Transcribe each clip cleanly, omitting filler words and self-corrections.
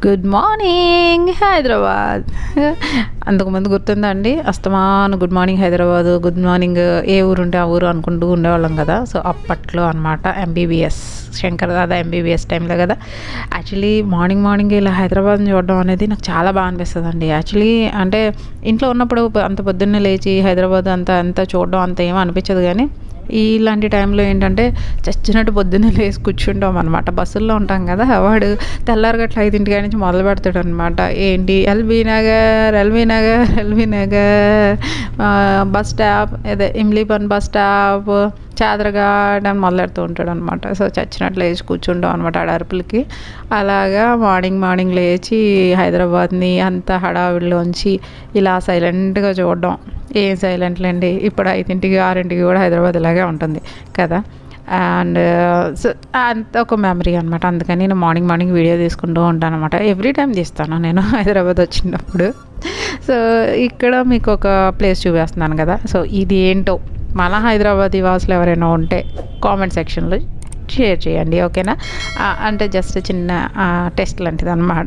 Good morning Hyderabad. అంతకుముందు గుర్తుందా అండి, అస్తమాను good morning Hyderabad, good morning ఏ ఊరు ఉంటే ఆ ఊరు అనుకుంటూ ఉండేవాళ్ళం కదా. సో అప్పట్లో అనమాట ఎంబీబీఎస్ శంకర్ దాదా ఎంబీబీఎస్ టైంలో కదా. యాక్చువల్లీ మార్నింగ్ ఇలా హైదరాబాద్ని చూడడం అనేది నాకు చాలా బాగా అనిపిస్తుంది అండి. యాక్చువల్లీ అంటే ఇంట్లో ఉన్నప్పుడు అంత పొద్దున్నే లేచి హైదరాబాద్ అంతా చూడడం అంత ఏమీ అనిపించదు, కానీ ఇలాంటి టైంలో ఏంటంటే చచ్చినట్టు పొద్దున్నే లేసి కూర్చుంటాం అనమాట. బస్సుల్లో ఉంటాం కదా, వాడు తెల్లారగట్ల 5 నుంచి మొదలు పెడతాడు అనమాట. ఏంటి ఎల్బీ నగర్ బస్ స్టాప్, అదే ఇమ్లీపన్ బస్ స్టాప్, చాదరగాడ్ అని మొదలెడుతూ ఉంటాడు అనమాట. సో చచ్చినట్లు లేచి కూర్చుంటాం అనమాట ఆడ అరుపులకి. అలాగా మార్నింగ్ లేచి హైదరాబాద్ని అంత హడావిడిలోంచి ఇలా సైలెంట్గా చూడడం. ఏం సైలెంట్లేండి, ఇప్పుడు 5 6 కూడా హైదరాబాద్ ఇలాగే ఉంటుంది కదా. అండ్ సో అంత ఒక మెమరీ అనమాట. అందుకని నేను మార్నింగ్ వీడియో తీసుకుంటూ ఉంటాను అనమాట. ఎవ్రీ టైం తీస్తాను నేను హైదరాబాద్ వచ్చినప్పుడు. సో ఇక్కడ మీకు ఒక ప్లేస్ చూపిస్తున్నాను కదా. సో ఇది ఏంటో మన హైదరాబాద్ వాసులు ఎవరైనా ఉంటే కామెంట్ సెక్షన్లో షేర్ చేయండి, ఓకేనా. అంటే జస్ట్ చిన్న టెస్ట్ లాంటిది అనమాట,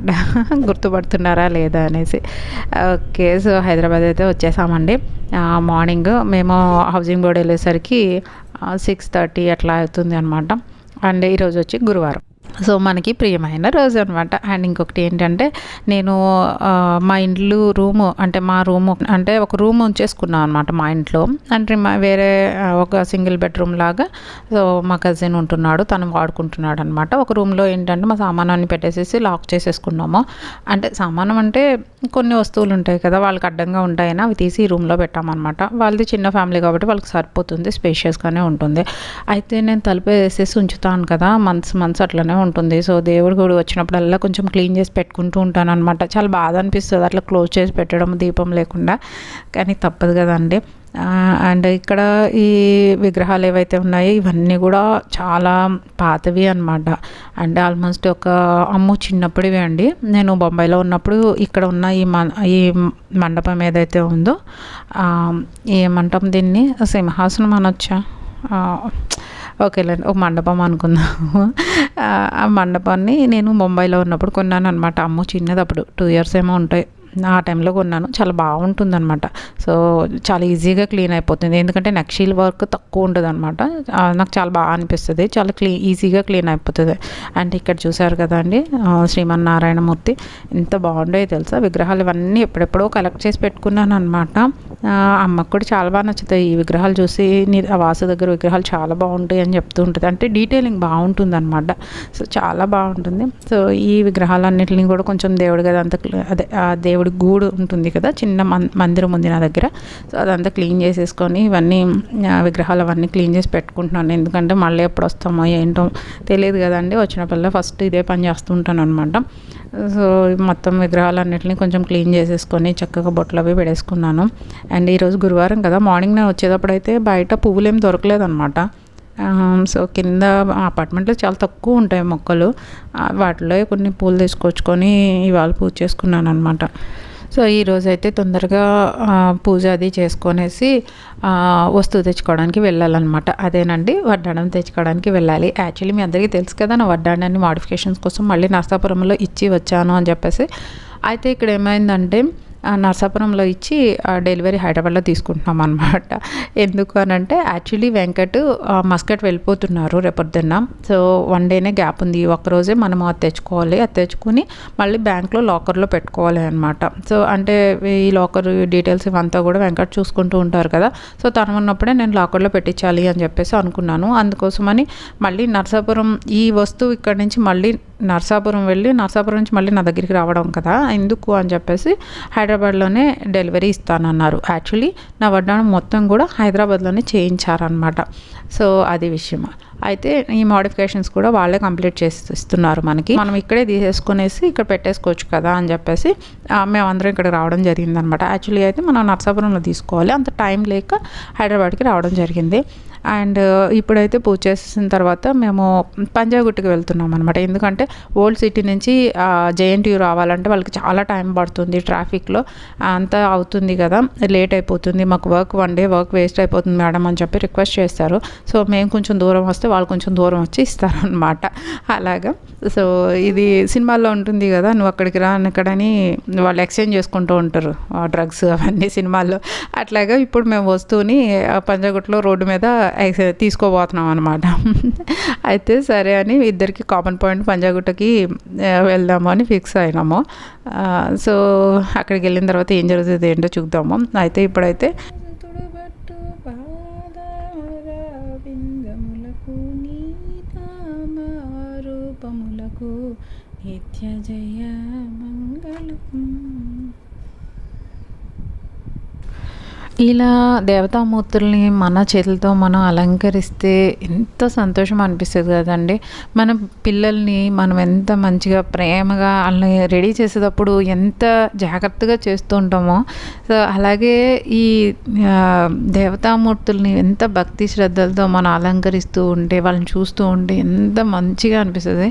గుర్తుపడుతున్నారా లేదా అనేసి. ఓకే, సో హైదరాబాద్ అయితే వచ్చేసామండి. మార్నింగ్ మేము హౌసింగ్ బోర్డ్ వెళ్ళేసరికి 6:30 అట్లా అవుతుంది అనమాట. అండ్ ఈరోజు వచ్చి గురువారం, సో మనకి ప్రియమైన రోజు అనమాట. అండ్ ఇంకొకటి ఏంటంటే, నేను మా ఇంట్లో మా రూము అంటే ఒక రూమ్ ఉంచేసుకున్నాను అనమాట మా ఇంట్లో. అంటే వేరే ఒక సింగిల్ బెడ్రూమ్ లాగా. సో మా కజిన్ ఉంటున్నాడు, తను వాడుకుంటున్నాడు అనమాట. ఒక రూమ్లో ఏంటంటే మా సామానాన్ని పెట్టేసేసి లాక్ చేసేసుకున్నాము. అంటే సామానం అంటే కొన్ని వస్తువులు ఉంటాయి కదా, వాళ్ళకి అడ్డంగా ఉంటాయని అవి తీసి రూమ్లో పెట్టామన్నమాట. వాళ్ళది చిన్న ఫ్యామిలీ కాబట్టి వాళ్ళకి సరిపోతుంది, స్పేషియస్గానే ఉంటుంది. అయితే నేను తలుపు వేసేసి ఉంచుతాను కదా, మంత్స్ అట్లనే ఉంటుంది. సో దేవుడు కూడా వచ్చినప్పుడల్లా కొంచెం క్లీన్ చేసి పెట్టుకుంటూ ఉంటాను అనమాట. చాలా బాధ అనిపిస్తుంది అట్లా క్లోజ్ చేసి పెట్టడం దీపం లేకుండా, కానీ తప్పదు కదండి. అండ్ ఇక్కడ ఈ విగ్రహాలు ఏవైతే ఉన్నాయో ఇవన్నీ కూడా చాలా పాతవి అనమాట. అంటే ఆల్మోస్ట్ చిన్నప్పుడివి అండి. నేను బొంబాయిలో ఉన్నప్పుడు ఇక్కడ ఉన్న ఈ మండపం ఏదైతే ఉందో, ఏమంటాం దీన్ని, సింహాసనం అనొచ్చా, ఓకేలేండి, ఒక మండపం అనుకుందాము. ఆ మండపాన్ని నేను ముంబైలో ఉన్నప్పుడు కొన్నాను అనమాట. చిన్నది, అప్పుడు 2 years ఏమో ఉంటాయి. ఆ టైంలో కొన్నాను. చాలా బాగుంటుంది అనమాట. సో చాలా ఈజీగా క్లీన్ అయిపోతుంది, ఎందుకంటే నక్షీల్ వర్క్ తక్కువ ఉంటుంది అనమాట. నాకు చాలా బాగా అనిపిస్తుంది, చాలా ఈజీగా క్లీన్ అయిపోతుంది. అండ్ ఇక్కడ చూసారు కదండి, శ్రీమన్నారాయణమూర్తి ఎంత బాగుంటాయో తెలుసా విగ్రహాలు. ఇవన్నీ ఎప్పుడెప్పుడో కలెక్ట్ చేసి పెట్టుకున్నాను అనమాట. అమ్మకు కూడా చాలా బాగా నచ్చుతాయి ఈ విగ్రహాలు చూసి. వాసు దగ్గర విగ్రహాలు చాలా బాగుంటాయి అని చెప్తూ ఉంటుంది, అంటే డీటెయిలింగ్ బాగుంటుంది అనమాట. సో చాలా బాగుంటుంది. సో ఈ విగ్రహాలన్నింటినీ కూడా కొంచెం దేవుడి గది అంతా, అదే దేవుడి గూడు ఉంటుంది కదా, చిన్న మందిరం ఉంది నా దగ్గర. సో అదంతా క్లీన్ చేసేసుకొని ఇవన్నీ విగ్రహాలు అవన్నీ క్లీన్ చేసి పెట్టుకుంటున్నాను. ఎందుకంటే మళ్ళీ ఎప్పుడు వస్తామో ఏంటో తెలియదు కదండి. వచ్చినప్పుడల్లా ఫస్ట్ ఇదే పని చేస్తుంటాను అనమాట. సో మొత్తం విగ్రహాలన్నింటినీ కొంచెం క్లీన్ చేసేసుకొని చక్కగా బొట్లు అవి పెడేసుకున్నాను. అండ్ ఈరోజు గురువారం కదా, మార్నింగ్ నేను వచ్చేటప్పుడు అయితే బయట పువ్వులు ఏం దొరకలేదన్నమాట. సో కింద అపార్ట్మెంట్లో చాలా తక్కువ ఉంటాయి మొక్కలు, వాటిలో కొన్ని పూలు తీసుకొచ్చుకొని ఇవాళ పూజ చేసుకున్నాను అనమాట. సో ఈరోజైతే తొందరగా పూజ అది చేసుకొనేసి వస్తువు తెచ్చుకోవడానికి వెళ్ళాలన్నమాట. అదేనండి, వడ్డాణం తెచ్చుకోవడానికి వెళ్ళాలి. యాక్చువల్లీ మీ అందరికీ తెలుసు కదా, నా వడ్డాణాన్ని మోడిఫికేషన్స్ కోసం మళ్ళీ నర్సాపురంలో ఇచ్చి వచ్చాను అని చెప్పేసి. అయితే ఇక్కడ ఏమైందంటే, నర్సాపురంలో ఇచ్చి డెలివరీ హైదరాబాద్లో తీసుకుంటున్నాం అనమాట. ఎందుకు అనంటే, యాక్చువల్లీ వెంకట్ మస్కట్ వెళ్ళిపోతున్నారు రేపొద్దున్న. సో 1 dayనే గ్యాప్ ఉంది. ఒక్కరోజే మనం అది తెచ్చుకోవాలి. అది తెచ్చుకుని మళ్ళీ బ్యాంక్లో లాకర్లో పెట్టుకోవాలి అనమాట. సో అంటే ఈ లాకర్ డీటెయిల్స్ ఇవంతా కూడా వెంకట్ చూసుకుంటూ ఉంటారు కదా. సో తను ఉన్నప్పుడే నేను లాకర్లో పెట్టించాలి అని చెప్పేసి అనుకున్నాను. అందుకోసమని మళ్ళీ నర్సాపురం ఈ వస్తువు ఇక్కడ నుంచి మళ్ళీ నర్సాపురం వెళ్ళి నర్సాపురం నుంచి మళ్ళీ నా దగ్గరికి రావడం కదా, ఎందుకు అని చెప్పేసి హైదరాబాద్లోనే డెలివరీ ఇస్తానన్నారు. యాక్చువల్లీ నా వడ్డాణం మొత్తం కూడా హైదరాబాద్లోనే చేయించారనమాట. సో అది విషయం. అయితే ఈ మోడిఫికేషన్స్ కూడా వాళ్ళే కంప్లీట్ చేసి ఇస్తున్నారు మనకి. మనం ఇక్కడే తీసేసుకునేసి ఇక్కడ పెట్టేసుకోవచ్చు కదా అని చెప్పేసి మేమందరం ఇక్కడ రావడం జరిగిందనమాట. యాక్చువల్లీ అయితే మనం నర్సాపురంలో తీసుకోవాలి, అంత టైం లేక హైదరాబాద్కి రావడం జరిగింది. అండ్ ఇప్పుడైతే పూజ చేసేసిన తర్వాత మేము పంజాగుట్టకి వెళ్తున్నాం అనమాట. ఎందుకంటే ఓల్డ్ సిటీ నుంచి జేఎన్టీయూ రావాలంటే వాళ్ళకి చాలా టైం పడుతుంది, ట్రాఫిక్లో అంతా అవుతుంది కదా, లేట్ అయిపోతుంది, మాకు వన్ డే వర్క్ వేస్ట్ అయిపోతుంది మేడం అని చెప్పి రిక్వెస్ట్ చేస్తారు. సో మేము కొంచెం దూరం వస్తే వాళ్ళు కొంచెం దూరం వచ్చి ఇస్తారనమాట. అలాగా సో ఇది సినిమాల్లో ఉంటుంది కదా, నువ్వు అక్కడికి రా ఇక్కడని వాళ్ళు ఎక్స్చేంజ్ చేసుకుంటూ ఉంటారు డ్రగ్స్ అవన్నీ సినిమాల్లో. అట్లాగా ఇప్పుడు మేము వస్తువుని పంజాగుట్టలో రోడ్డు మీద తీసుకోబోతున్నాం అనమాట. అయితే సరే అని ఇద్దరికి కామన్ పాయింట్ పంజాగుట్టకి వెళ్దాము అని ఫిక్స్ అయినాము. సో అక్కడికి వెళ్ళిన తర్వాత ఏం జరుగుతుంది ఏంటో చూద్దాము. అయితే ఇప్పుడైతే నిత్య జయ మంగళం. ఇలా దేవతామూర్తుల్ని మన చేతులతో మనం అలంకరిస్తే ఎంత సంతోషం అనిపిస్తుంది కదండి. మన పిల్లల్ని మనం ఎంత మంచిగా ప్రేమగా వాళ్ళని రెడీ చేసేటప్పుడు ఎంత జాగ్రత్తగా చేస్తూ ఉంటామో, సో అలాగే ఈ దేవతామూర్తుల్ని ఎంత భక్తి శ్రద్ధలతో మనం అలంకరిస్తూ ఉంటే వాళ్ళని చూస్తూ ఉంటే ఎంత మంచిగా అనిపిస్తుంది.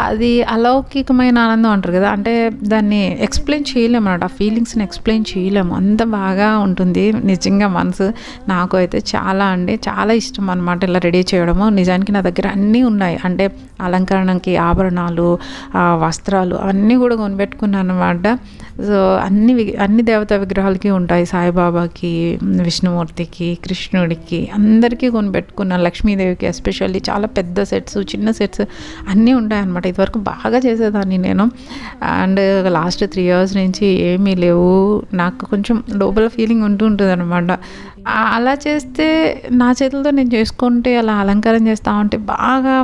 అది అలౌకికమైన ఆనందం అంటారు కదా, అంటే దాన్ని ఎక్స్ప్లెయిన్ చేయలేము అన్నమాట. ఆ ఫీలింగ్స్ని ఎక్స్ప్లెయిన్ చేయలేము, అంత బాగా ఉంటుంది నిజంగా. మనసు నాకు అయితే చాలా ఇష్టం అనమాట ఇలా రెడీ చేయడము. నిజానికి నా దగ్గర అన్నీ ఉన్నాయి, అంటే అలంకరణకి ఆభరణాలు, వస్త్రాలు అన్నీ కూడా కొనిపెట్టుకున్నాను అనమాట. సో అన్ని దేవతా విగ్రహాలకి ఉంటాయి, సాయిబాబాకి, విష్ణుమూర్తికి, కృష్ణుడికి అందరికీ కొనిపెట్టుకున్నాను. లక్ష్మీదేవికి ఎస్పెషల్లీ చాలా పెద్ద సెట్స్, చిన్న సెట్స్ అన్నీ ఉంటాయి అనమాట. ఇదివరకు బాగా చేసేదాన్ని నేను. అండ్ లాస్ట్ 3 years నుంచి ఏమీ లేవు. నాకు కొంచెం లోపల ఫీలింగ్ ఉంటుంది అనమాట. అలా చేస్తే నా చేతులతో నేను చేసుకుంటే, అలా అలంకారం చేస్తూ ఉంటే బాగా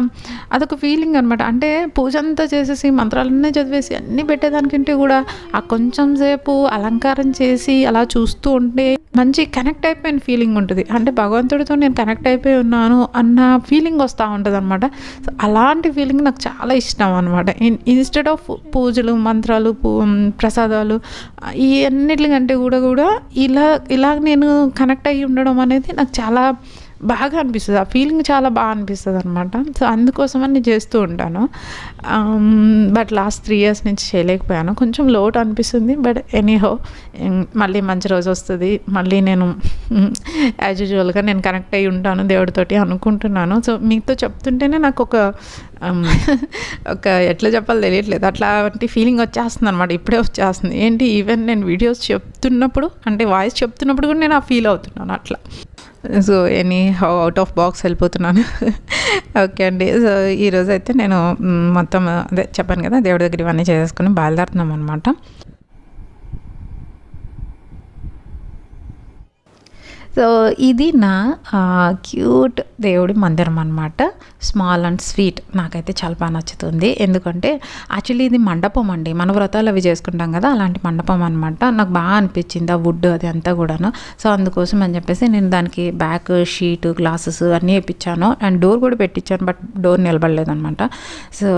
అదొక ఫీలింగ్ అనమాట. అంటే పూజ అంతా చేసేసి మంత్రాలన్నీ చదివేసి అన్నీ పెట్టేదానికంటే కూడా ఆ కొంచెం సేపు అలంకారం చేసి అలా చూస్తూ ఉంటే మంచి కనెక్ట్ అయిపోయిన ఫీలింగ్ ఉంటుంది. అంటే భగవంతుడితో నేను కనెక్ట్ అయిపోయి ఉన్నాను అన్న ఫీలింగ్ వస్తూ ఉంటుంది అనమాట. సో అలాంటి ఫీలింగ్ నాకు చాలా ఇష్టం అనమాట. ఇన్స్టెడ్ ఆఫ్ పూజలు, మంత్రాలు, ప్రసాదాలు ఈ అన్నిటికంటే కూడా ఇలా నేను కనెక్ట్ అయ్యి ఉండడం అనేది నాకు చాలా బాగా అనిపిస్తుంది. ఆ ఫీలింగ్ చాలా బాగా అనిపిస్తుంది అనమాట. సో అందుకోసమని నేను చేస్తూ ఉంటాను. బట్ లాస్ట్ 3 years నుంచి చేయలేకపోయాను, కొంచెం లోటు అనిపిస్తుంది. బట్ ఎనీహో మళ్ళీ మంచి రోజు వస్తుంది, మళ్ళీ నేను యాజ్ యూజువల్గా నేను కనెక్ట్ అయ్యి ఉంటాను దేవుడితోటి అనుకుంటున్నాను. సో మీతో చెప్తుంటేనే నాకు ఒక ఎట్లా చెప్పాలో తెలియట్లేదు, అట్లాంటి ఫీలింగ్ వచ్చేస్తుంది అనమాట. ఇప్పుడే వచ్చేస్తుంది. ఏంటి, ఈవెన్ నేను వీడియోస్ చెప్తున్నప్పుడు, అంటే వాయిస్ చెప్తున్నప్పుడు కూడా నేను ఆ ఫీల్ అవుతున్నాను అట్లా. సో అవుట్ ఆఫ్ బాక్స్ వెళ్ళిపోతున్నాను. ఓకే అండి. సో ఈరోజు అయితే నేను మొత్తం అదే చెప్పాను కదా, దేవుడి దగ్గర ఇవన్నీ చేసుకుని బయలుదేరుతున్నాం అనమాట. సో ఇది నా క్యూట్ దేవుడి మందిరం అనమాట. Small and sweet. నాకైతే చాలా బాగా నచ్చుతుంది. ఎందుకంటే యాక్చువల్లీ ఇది మండపం అండి, మన వ్రతాలు అవి చేసుకుంటాం కదా, అలాంటి మండపం అనమాట. నాకు బాగా అనిపించింది ఆ వుడ్ అది అంతా కూడాను. సో అందుకోసం అని చెప్పేసి నేను దానికి బ్యాక్ షీట్, గ్లాసెస్ అన్నీ వేయించాను. అండ్ డోర్ కూడా పెట్టించాను, బట్ డోర్ నిలబడలేదు అనమాట. సో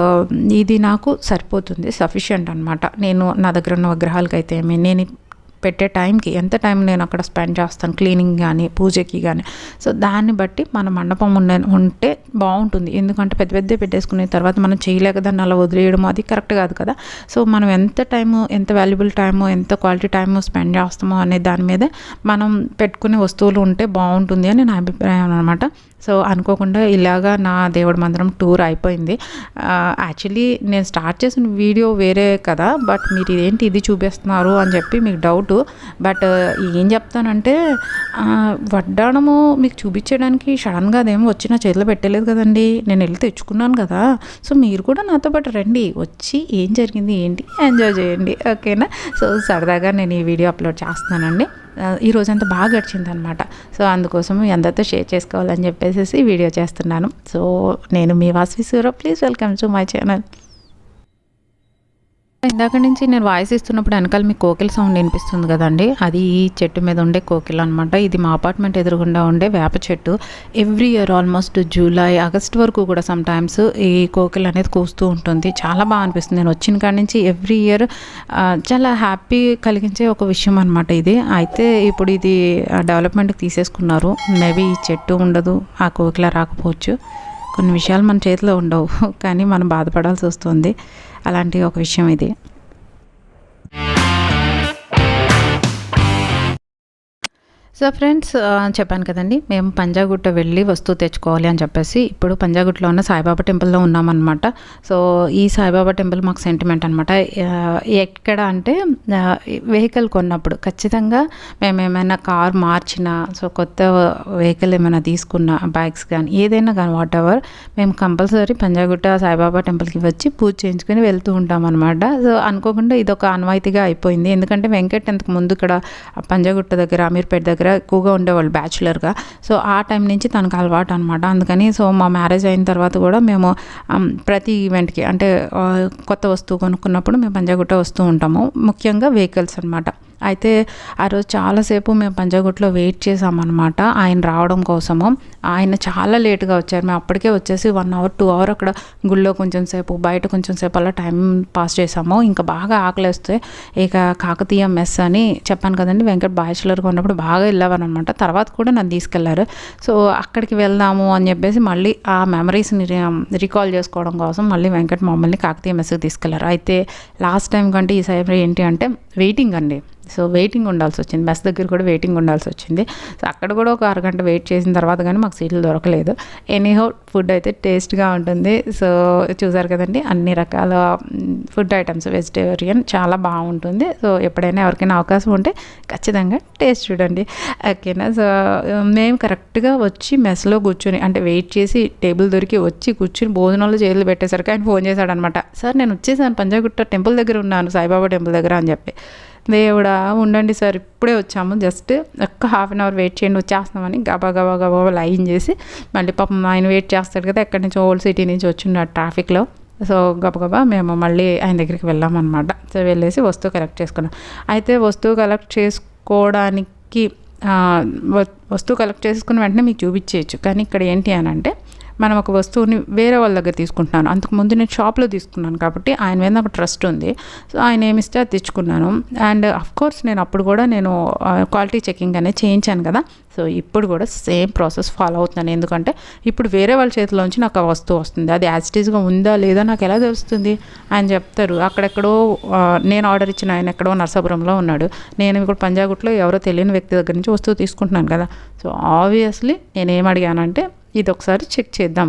ఇది నాకు సరిపోతుంది, సఫిషియంట్ అనమాట. నేను నా దగ్గర ఉన్న విగ్రహాలకి అయితే నేను పెట్టే టైంకి ఎంత టైం నేను అక్కడ స్పెండ్ చేస్తాను, క్లీనింగ్ కానీ పూజకి కానీ. సో దాన్ని బట్టి మన మండపం ఉంటే బాగుంటుంది. ఎందుకంటే పెద్ద పెట్టేసుకునే తర్వాత మనం చేయలేక దాన్ని అలా వదిలేయడం అది కరెక్ట్ కాదు కదా. సో మనం ఎంత వాల్యుబుల్ టైము, ఎంత క్వాలిటీ టైము స్పెండ్ చేస్తామో అనే దాని మీద మనం పెట్టుకునే వస్తువులు ఉంటే బాగుంటుంది అని నా అభిప్రాయం అనమాట. సో అనుకోకుండా ఇలాగా నా దేవుడి మందిరం టూర్ అయిపోయింది. యాక్చువల్లీ నేను స్టార్ట్ చేసిన వీడియో వేరే కదా, బట్ మీరు ఇదేంటి ఇది చూపిస్తున్నారు అని చెప్పి మీకు డౌట్. బట్ ఏం చెప్తానంటే వడ్డాణము మీకు చూపించడానికి సడన్గా అదేమో వచ్చి నా చేతిలో పెట్టలేదు కదండి, నేను వెళ్ళి తెచ్చుకున్నాను కదా. సో మీరు కూడా నాతో పాటు రండి, వచ్చి ఏం జరిగింది ఏంటి ఎంజాయ్ చేయండి, ఓకేనా. సో సరదాగా నేను ఈ వీడియో అప్లోడ్ చేస్తున్నానండి. ఈ రోజంతా బాగా గడిచిందనమాట. సో అందుకోసం మీ అందరితో షేర్ చేసుకోవాలని చెప్పేసి వీడియో చేస్తున్నాను. సో నేను మీ వాసవి సూర, please welcome to my channel. ఇందాక నుంచి నేను వాయిస్ ఇస్తున్నప్పుడు వెనకాల మీకు కోకిల సౌండ్ వినిపిస్తుంది కదండి, అది ఈ చెట్టు మీద ఉండే కోకిల అనమాట. ఇది మా అపార్ట్మెంట్ ఎదురుగుండా ఉండే వేప చెట్టు. Every year almost July August వరకు కూడా సమ్ టైమ్స్ ఈ కోకిల అనేది కూస్తూ ఉంటుంది. చాలా బాగా అనిపిస్తుంది. నేను వచ్చిన కాడి నుంచి ఎవ్రీ ఇయర్ చాలా హ్యాపీ కలిగించే ఒక విషయం అనమాట ఇది. అయితే ఇప్పుడు ఇది డెవలప్మెంట్కి తీసేసుకున్నారు. మేబీ ఈ చెట్టు ఉండదు, ఆ కోకిల రాకపోవచ్చు. కొన్ని విషయాలు మన చేతిలో ఉండవు, కానీ మనం బాధపడాల్సి వస్తుంది. అలాంటి ఒక విషయం ఇది. సో ఫ్రెండ్స్, చెప్పాను కదండి, మేము పంజాగుట్ట వెళ్ళి వస్తువు తెచ్చుకోవాలి అని చెప్పేసి ఇప్పుడు పంజాగుట్టలో ఉన్న సాయిబాబా టెంపుల్లో ఉన్నామన్నమాట. సో ఈ సాయిబాబా టెంపుల్ మాకు సెంటిమెంట్ అనమాట. ఎక్కడ అంటే వెహికల్ కొన్నప్పుడు ఖచ్చితంగా మేము ఏమైనా కార్ మార్చినా, సో కొత్త వెహికల్ ఏమైనా తీసుకున్నా, బైక్స్ కానీ ఏదైనా కానీ వాట్ ఎవర్, మేము కంపల్సరీ పంజాగుట్ట సాయిబాబా టెంపుల్కి వచ్చి పూజ చేయించుకొని వెళ్తూ ఉంటాం అనమాట. సో అనుకోకుండా ఇది ఒక ఆనవాయితీగా అయిపోయింది. ఎందుకంటే వెంకట్ అంతకు ముందు ఇక్కడ పంజాగుట్ట దగ్గర అమీర్పేట దగ్గర ఎక్కువగా ఉండేవాళ్ళు బ్యాచులర్గా. సో ఆ టైం నుంచి తనకు అలవాటు అనమాట. అందుకని సో మా మ్యారేజ్ అయిన తర్వాత కూడా మేము ప్రతి ఈవెంట్కి అంటే కొత్త వస్తువు కొనుక్కున్నప్పుడు మేము పంజాగుట్ట వస్తూ ఉంటాము, ముఖ్యంగా వెహికల్స్ అనమాట. అయితే ఆ రోజు చాలాసేపు మేము పంజాగుట్టలో వెయిట్ చేసామన్నమాట ఆయన రావడం కోసము. ఆయన చాలా లేట్గా వచ్చారు. మేము అప్పటికే వచ్చేసి 1 hour 2 hour అక్కడ గుళ్ళో కొంచెం సేపు, బయట కొంచెం సేపు అలా టైం పాస్ చేసాము. ఇంకా బాగా ఆకలేస్తే ఇక కాకతీయ మెస్ అని చెప్పాను కదండి, వెంకట్ బ్యాచులర్గా ఉన్నప్పుడు బాగా వెళ్ళావనమాట. తర్వాత కూడా నన్ను తీసుకెళ్లారు. సో అక్కడికి వెళ్దాము అని చెప్పేసి మళ్ళీ ఆ మెమరీస్ని రికాల్ చేసుకోవడం కోసం మళ్ళీ వెంకట్ మమ్మల్ని కాకతీయ మెస్కి తీసుకెళ్లారు. అయితే లాస్ట్ టైం కంటే ఈసారి ఏంటి అంటే వెయిటింగ్ అండి. సో వెయిటింగ్ ఉండాల్సి వచ్చింది, బస్ దగ్గర కూడా వెయిటింగ్ ఉండాల్సి వచ్చింది. సో అక్కడ కూడా ఒక అరగంట వెయిట్ చేసిన తర్వాత కానీ మాకు సీట్లు దొరకలేదు. ఎనీహౌ ఫుడ్ అయితే టేస్ట్గా ఉంటుంది. సో చూసారు కదండి, అన్ని రకాల ఫుడ్ ఐటమ్స్, వెజిటేరియన్ చాలా బాగుంటుంది. సో ఎప్పుడైనా ఎవరికైనా అవకాశం ఉంటే ఖచ్చితంగా టేస్ట్ చూడండి, ఓకేనా. సో మేము కరెక్ట్గా వచ్చి మెస్లో కూర్చొని అంటే వెయిట్ చేసి టేబుల్ దొరికి వచ్చి కూర్చుని భోజనాలు చేతులు పెట్టేసరికి ఆయన ఫోన్ చేశాడనమాట. సార్ నేను వచ్చేసాను, పంజాగుట్ట టెంపుల్ దగ్గర ఉన్నాను, సాయిబాబా టెంపుల్ దగ్గర అని చెప్పి. దేవుడా ఉండండి సార్, ఇప్పుడే వచ్చాము, జస్ట్ ఒక్క ½ hour వెయిట్ చేయండి వచ్చేస్తామని గబా గబా గబా లైన్ చేసి మళ్ళీ పాపం ఆయన వెయిట్ చేస్తాడు కదా, ఎక్కడి నుంచి ఓల్డ్ సిటీ నుంచి వచ్చిన్నాడు ట్రాఫిక్లో. సో గబగబా మేము మళ్ళీ ఆయన దగ్గరికి వెళ్ళామన్నమాట. సో వెళ్ళేసి వస్తువు కలెక్ట్ చేసుకున్నాం. అయితే వస్తువు కలెక్ట్ చేసుకోవడానికి వస్తువు కలెక్ట్ చేసుకున్న వెంటనే మీకు చూపించేయచ్చు. కానీ ఇక్కడ ఏంటి అని అంటే మనం ఒక వస్తువుని వేరే వాళ్ళ దగ్గర తీసుకుంటున్నాను. అంతకుముందు నేను షాప్లో తీసుకున్నాను కాబట్టి ఆయన మీద నాకు ట్రస్ట్ ఉంది. సో ఆయన ఏమిస్తే అది తెచ్చుకున్నాను. అండ్ అఫ్కోర్స్ నేను అప్పుడు కూడా నేను క్వాలిటీ చెకింగ్ అనేది చేయించాను కదా. సో ఇప్పుడు కూడా సేమ్ ప్రాసెస్ ఫాలో అవుతున్నాను. ఎందుకంటే ఇప్పుడు వేరే వాళ్ళ చేతిలోంచి నాకు ఆ వస్తువు వస్తుంది, అది యాజ్ ఇట్ ఈస్గా ఉందా లేదా నాకు ఎలా తెలుస్తుంది? ఆయన చెప్తారు. అక్కడెక్కడో నేను ఆర్డర్ ఇచ్చిన ఆయన ఎక్కడో నర్సాపురంలో ఉన్నాడు, నేను ఇప్పుడు పంజాగుట్లో ఎవరో తెలియని వ్యక్తి దగ్గర నుంచి వస్తువు తీసుకుంటున్నాను కదా. సో ఆబ్వియస్లీ నేనేం అడిగానంటే ఇది ఒకసారి చెక్ చేద్దాం,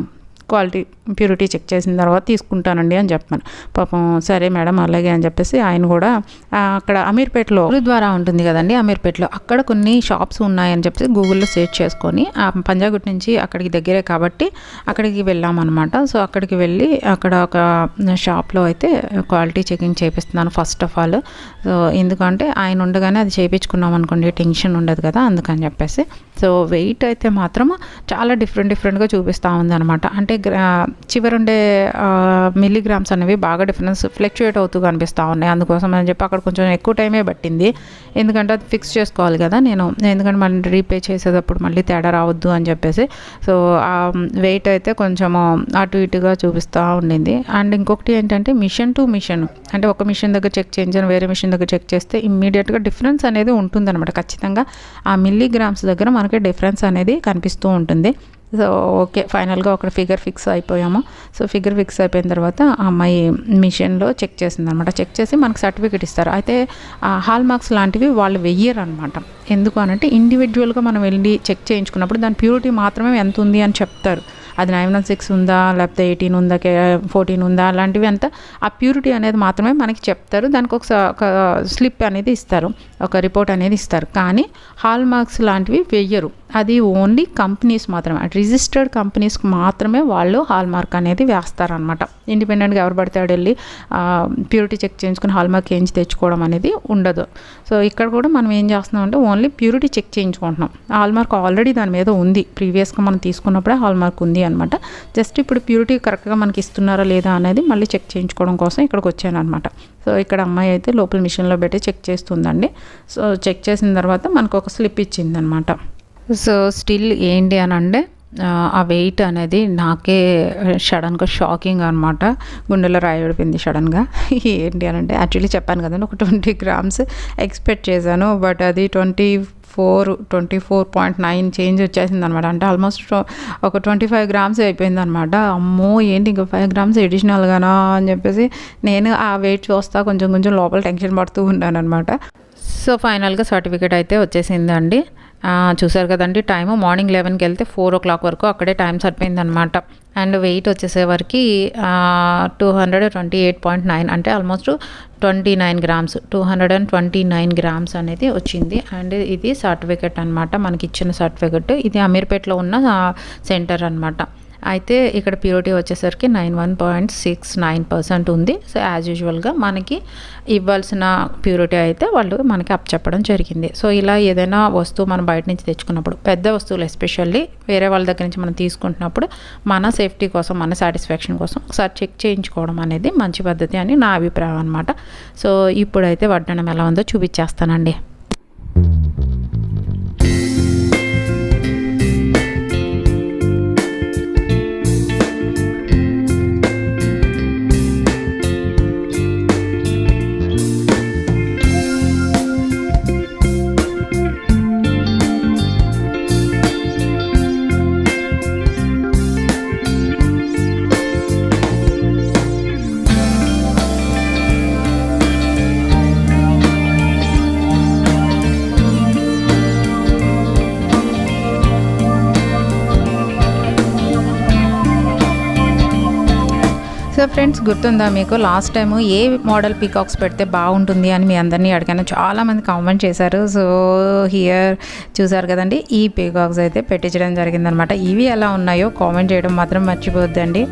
క్వాలిటీ ప్యూరిటీ చెక్ చేసిన తర్వాత తీసుకుంటానండి అని చెప్పాను. పాపం సరే మేడం అలాగే అని చెప్పేసి ఆయన కూడా అక్కడ అమీర్పేటలో గురుద్వారా ఉంటుంది కదండి, అమీర్పేటలో అక్కడ కొన్ని షాప్స్ ఉన్నాయని చెప్పేసి గూగుల్లో సెర్చ్ చేసుకొని ఆ పంజాగుట్ నుంచి అక్కడికి దగ్గరే కాబట్టి అక్కడికి వెళ్ళామన్నమాట. సో అక్కడికి వెళ్ళి అక్కడ ఒక షాప్లో అయితే క్వాలిటీ చెకింగ్ చేపిస్తున్నాను ఫస్ట్ ఆఫ్ ఆల్. సో ఎందుకంటే ఆయన ఉండగానే అది చేయించుకున్నాం అనుకోండి టెన్షన్ ఉండదు కదా, అందుకని చెప్పేసి. సో వెయిట్ అయితే మాత్రం చాలా డిఫరెంట్గా చూపిస్తూ ఉందన్నమాట. అంటే చివరుండే మిల్లీగ్రామ్స్ అనేవి బాగా డిఫరెన్స్ ఫ్లక్చుయేట్ అవుతూ కనిపిస్తూ ఉన్నాయి. అందుకోసం అని చెప్పి అక్కడ కొంచెం ఎక్కువ టైమే పట్టింది, ఎందుకంటే అది ఫిక్స్ చేసుకోవాలి కదా నేను, ఎందుకంటే మళ్ళీ రీపే చేసేటప్పుడు మళ్ళీ తేడా రావద్దు అని చెప్పేసి. సో ఆ వెయిట్ అయితే కొంచెము అటు ఇటుగా చూపిస్తూ ఉండింది. అండ్ ఇంకొకటి ఏంటంటే మిషన్ టు మిషన్, అంటే ఒక మిషన్ దగ్గర చెక్ చేయించాను, వేరే మిషన్ దగ్గర చెక్ చేస్తే ఇమ్మీడియట్గా డిఫరెన్స్ అనేది ఉంటుందన్నమాట. ఖచ్చితంగా ఆ మిల్లీగ్రామ్స్ దగ్గర మనకి డిఫరెన్స్ అనేది కనిపిస్తూ ఉంటుంది. సో ఓకే, ఫైనల్గా ఒక ఫిగర్ ఫిక్స్ అయిపోయాము. సో ఫిగర్ ఫిక్స్ అయిపోయిన తర్వాత ఆ అమ్మాయి మిషన్లో చెక్ చేసిందనమాట. చెక్ చేసి మనకు సర్టిఫికేట్ ఇస్తారు. అయితే హాల్ మార్క్స్ లాంటివి వాళ్ళు వెయ్యరు అనమాట. ఎందుకు అనంటే ఇండివిజువల్గా మనం వెళ్ళి చెక్ చేయించుకున్నప్పుడు దాని ప్యూరిటీ మాత్రమే ఎంత ఉంది అని చెప్తారు. అది 916 ఉందా, లేకపోతే 18 ఉందా, 14 ఉందా, అలాంటివి అంతా ఆ ప్యూరిటీ అనేది మాత్రమే మనకి చెప్తారు. దానికి ఒక స్లిప్ అనేది ఇస్తారు, ఒక రిపోర్ట్ అనేది ఇస్తారు. కానీ హాల్ మార్క్స్ లాంటివి వెయ్యరు. అది ఓన్లీ కంపెనీస్ మాత్రమే, రిజిస్టర్డ్ కంపెనీస్కి మాత్రమే వాళ్ళు హాల్మార్క్ అనేది వేస్తారనమాట. ఇండిపెండెంట్గా ఎవరు పడతాడు వెళ్ళి ప్యూరిటీ చెక్ చేయించుకుని హాల్మార్క్ చేయించి తెచ్చుకోవడం అనేది ఉండదు. సో ఇక్కడ కూడా మనం ఏం చేస్తున్నాం అంటే ఓన్లీ ప్యూరిటీ చెక్ చేయించుకుంటున్నాం. హాల్మార్క్ ఆల్రెడీ దాని మీద ఉంది, ప్రీవియస్గా మనం తీసుకున్నప్పుడే హాల్మార్క్ ఉంది అనమాట. జస్ట్ ఇప్పుడు ప్యూరిటీ కరెక్ట్గా మనకి ఇస్తున్నారా లేదా అనేది మళ్ళీ చెక్ చేయించుకోవడం కోసం ఇక్కడికి వచ్చాను అనమాట. సో ఇక్కడ అమ్మాయి అయితే లోపల మిషన్లో పెట్టి చెక్ చేస్తుందండి. సో చెక్ చేసిన తర్వాత మనకు ఒక స్లిప్ ఇచ్చిందనమాట. సో స్టిల్ ఏంటి అని అంటే ఆ వెయిట్ అనేది నాకే సడన్గా షాకింగ్ అనమాట. గుండెలో రాయి పడిపోయింది సడన్గా. ఏంటి అని అంటే యాక్చువల్లీ చెప్పాను కదండి, ఒక 20 grams ఎక్స్పెక్ట్ చేశాను, బట్ అది 24.9 చేంజ్ వచ్చేసింది అనమాట. అంటే ఆల్మోస్ట్ ఒక 25 grams అయిపోయింది అనమాట. అమ్మో ఏంటి ఇంకా 5 grams ఎడిషనల్గానా అని చెప్పేసి నేను ఆ వెయిట్ చూస్తా కొంచెం కొంచెం లోపల టెన్షన్ పడుతూ ఉన్నాను అనమాట. సో ఫైనల్గా సర్టిఫికేట్ అయితే వచ్చేసిందండి. చూసారు కదండి, టైము మార్నింగ్ 11కి వెళ్తే 4 o'clock వరకు అక్కడే టైం సరిపోయిందనమాట. అండ్ వెయిట్ వచ్చేసేవరకు 228.9 అంటే ఆల్మోస్ట్ 29 grams, 229 grams అనేది వచ్చింది. అండ్ ఇది సర్టిఫికెట్ అనమాట, మనకి ఇచ్చిన సర్టిఫికెట్. ఇది అమీర్పేటలో ఉన్న సెంటర్ అనమాట. అయితే ఇక్కడ ప్యూరిటీ వచ్చేసరికి 91.69% ఉంది. సో యాజ్ యూజువల్గా మనకి ఇవ్వాల్సిన ప్యూరిటీ అయితే వాళ్ళు మనకి చెప్పడం జరిగింది. సో ఇలా ఏదైనా వస్తువు మనం బయట నుంచి తెచ్చుకున్నప్పుడు, పెద్ద వస్తువులు ఎస్పెషల్లీ వేరే వాళ్ళ దగ్గర నుంచి మనం తీసుకుంటున్నప్పుడు మన సేఫ్టీ కోసం, మన సాటిస్ఫాక్షన్ కోసం ఒకసారి చెక్ చేయించుకోవడం అనేది మంచి పద్ధతి అని నా అభిప్రాయం అనమాట. సో ఇప్పుడైతే వడ్డనం ఎలా ఉందో చూపించేస్తానండి. సో ఫ్రెండ్స్, గుర్తుందా మీకు లాస్ట్ టైము ఏ మోడల్ పీకాక్స్ పెడితే బాగుంటుంది అని మీ అందరినీ అడిగాను. చాలామంది కామెంట్ చేశారు. సో హియర్ చూసారు కదండి, ఈ పీకాక్స్ అయితే పెట్టించడం జరిగిందనమాట. ఇవి ఎలా ఉన్నాయో కామెంట్ చేయడం మాత్రం మర్చిపోద్దండి.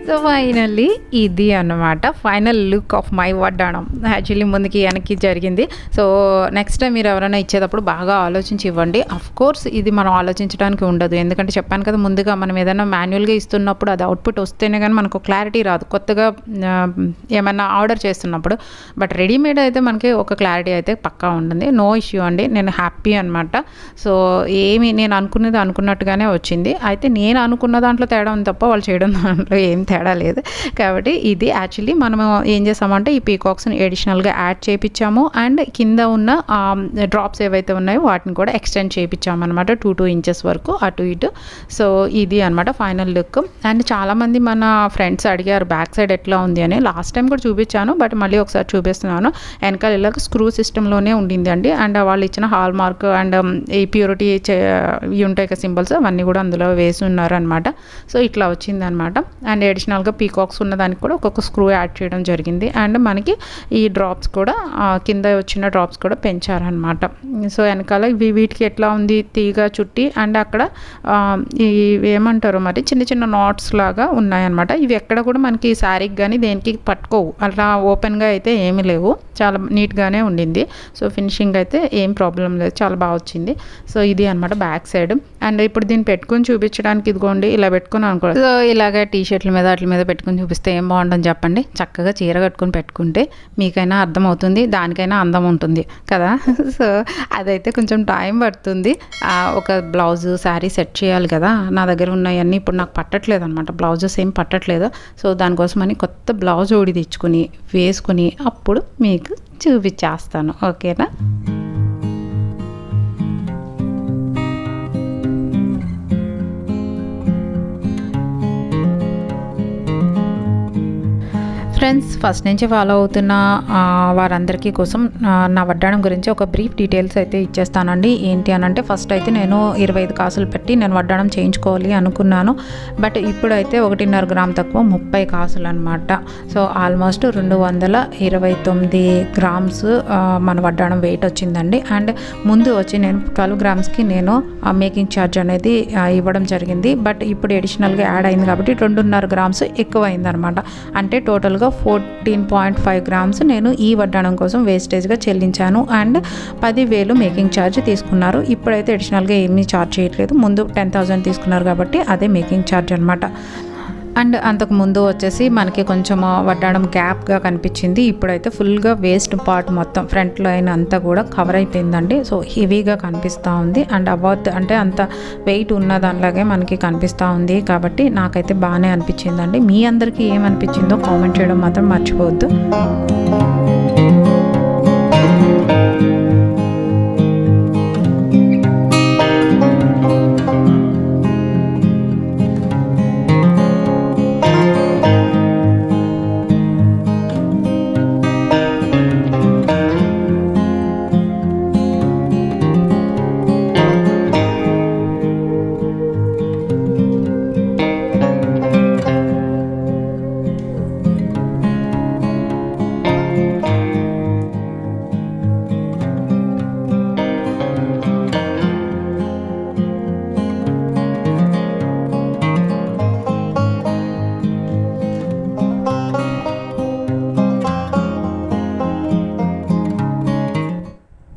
సో ఫైనల్లీ ఇది అన్నమాట ఫైనల్ లుక్ ఆఫ్ మై వడ్డాణం. యాక్చువల్లీ ముందుకి వెనక్కి జరిగింది. సో నెక్స్ట్ టైం మీరు ఎవరైనా ఇచ్చేటప్పుడు బాగా ఆలోచించి ఇవ్వండి. కోర్స్ ఇది మనం ఆలోచించడానికి ఉండదు, ఎందుకంటే చెప్పాను కదా ముందుగా, మనం ఏదైనా మాన్యువల్గా ఇస్తున్నప్పుడు అది అవుట్పుట్ వస్తేనే కానీ మనకు క్లారిటీ రాదు, కొత్తగా ఏమైనా ఆర్డర్ చేస్తున్నప్పుడు. బట్ రెడీమేడ్ అయితే మనకి ఒక క్లారిటీ అయితే పక్కా ఉంటుంది. నో ఇష్యూ అండి, నేను హ్యాపీ అనమాట. సో నేను అనుకున్నది అనుకున్నట్టుగానే వచ్చింది. అయితే నేను అనుకున్న దాంట్లో తేడా ఉంది తప్ప వాళ్ళు చేయడం దాంట్లో ఏం తేడా లేదు. కాబట్టి ఇది యాక్చువల్లీ మనం ఏం చేసామంటే ఈ పీకాక్స్ని ఎడిషనల్గా యాడ్ చేయించాము. అండ్ కింద ఉన్న డ్రాప్స్ ఏవైతే ఉన్నాయో వాటిని కూడా ఎక్స్టెండ్ చేయించాము అనమాట, 2 inches వరకు అటు ఇటు. సో ఇది అనమాట ఫైనల్ లుక్. అండ్ చాలామంది మన ఫ్రెండ్స్ అడిగారు బ్యాక్ సైడ్ ఎట్లా ఉంది అని. లాస్ట్ టైం కూడా చూపించాను, బట్ మళ్ళీ ఒకసారి చూపిస్తున్నాను. వెనకాల ఇలాగ స్క్రూ సిస్టంలోనే ఉండింది అండి. అండ్ వాళ్ళు ఇచ్చిన హాల్ మార్క్ అండ్ ఈ ప్యూరిటీ ఇవి ఉంటాయి కదా సింబల్స్, అవన్నీ కూడా అందులో వేసి ఉన్నారనమాట. సో ఇట్లా వచ్చింది అనమాట. అండ్ అడిషనల్గా పీకాక్స్ ఉన్న దానికి కూడా ఒక్కొక్క స్క్రూ యాడ్ చేయడం జరిగింది. అండ్ మనకి ఈ డ్రాప్స్ కూడా కింద వచ్చిన డ్రాప్స్ కూడా పెంచారనమాట. సో వెనకాల వీటికి ఎట్లా ఉంది తీగ చుట్టి, అండ్ అక్కడ ఇవి ఏమంటారు మరి చిన్న చిన్న నాట్స్ లాగా ఉన్నాయన్నమాట. ఇవి ఎక్కడ కూడా మనకి శారీకి కానీ దేనికి పట్టుకోవు, అలా ఓపెన్గా అయితే ఏమీ లేవు, చాలా నీట్గానే ఉండింది. సో ఫినిషింగ్ అయితే ఏం ప్రాబ్లం లేదు, చాలా బాగా వచ్చింది. సో ఇది అనమాట బ్యాక్ సైడ్. అండ్ ఇప్పుడు దీన్ని పెట్టుకుని చూపించడానికి ఇదిగోండి ఇలా పెట్టుకుని అనుకో. సో ఇలాగ టీషర్ట్ల మీద వాటి మీద పెట్టుకుని చూపిస్తే ఏం బాగుంటుంది చెప్పండి. చక్కగా చీర కట్టుకుని పెట్టుకుంటే మీకైనా అర్థమవుతుంది, దానికైనా అందం ఉంటుంది కదా. సో అదైతే కొంచెం టైం పడుతుంది. ఒక బ్లౌజ్ శారీ సెట్ చేయాలి కదా, నా దగ్గర ఉన్నాయన్నీ ఇప్పుడు నాకు పట్టట్లేదు అనమాట, బ్లౌజెస్ ఏం పట్టట్లేదు. సో దానికోసమని కొత్త బ్లౌజ్ ఓడి తెచ్చుకుని వేసుకుని అప్పుడు మీకు చూపించేస్తాను, ఓకేనా. ఫ్రెండ్స్, ఫస్ట్ నుంచి ఫాలో అవుతున్న వారందరికీ కోసం నా వడ్డాణం గురించి ఒక బ్రీఫ్ డీటెయిల్స్ అయితే ఇచ్చేస్తానండి. ఏంటి అని అంటే, ఫస్ట్ అయితే నేను 25 కాసులు పెట్టి నేను వడ్డాణం చేయించుకోవాలి అనుకున్నాను. బట్ ఇప్పుడైతే 1.5 గ్రామ్ తక్కువ 30 కాసులు అనమాట. సో ఆల్మోస్ట్ 229 గ్రామ్స్ మన వడ్డాణం వెయిట్ వచ్చిందండి. అండ్ ముందు వచ్చి నేను 12 గ్రామ్స్కి నేను మేకింగ్ ఛార్జ్ అనేది ఇవ్వడం జరిగింది. బట్ ఇప్పుడు అడిషనల్గా యాడ్ అయింది కాబట్టి 2.5 గ్రామ్స్ ఎక్కువ అయిందనమాట. అంటే టోటల్గా 14.5 గ్రామ్స్ నేను ఈ వడ్డాణం కోసం వేస్టేజ్గా చెల్లించాను. అండ్ 10,000 మేకింగ్ ఛార్జ్ తీసుకున్నారు. ఇప్పుడైతే అడిషనల్గా ఏమీ ఛార్జ్ చేయట్లేదు. ముందు 10,000 తీసుకున్నారు కాబట్టి అదే మేకింగ్ ఛార్జ్ అనమాట. అండ్ అంతకు ముందు వచ్చేసి మనకి కొంచెం వడ్డాణం గ్యాప్గా కనిపించింది. ఇప్పుడైతే ఫుల్గా వేస్ట్ పార్ట్ మొత్తం ఫ్రంట్ లైన్ అంతా కూడా కవర్ అయిపోయిందండి. సో హెవీగా కనిపిస్తూ ఉంది. అండ్ అబౌట్ అంటే అంత వెయిట్ ఉన్న దానిలాగే మనకి కనిపిస్తూ ఉంది. కాబట్టి నాకైతే బాగానే అనిపించిందండి. మీ అందరికీ ఏమనిపించిందో కామెంట్ చేయడం మాత్రం మర్చిపోవద్దు.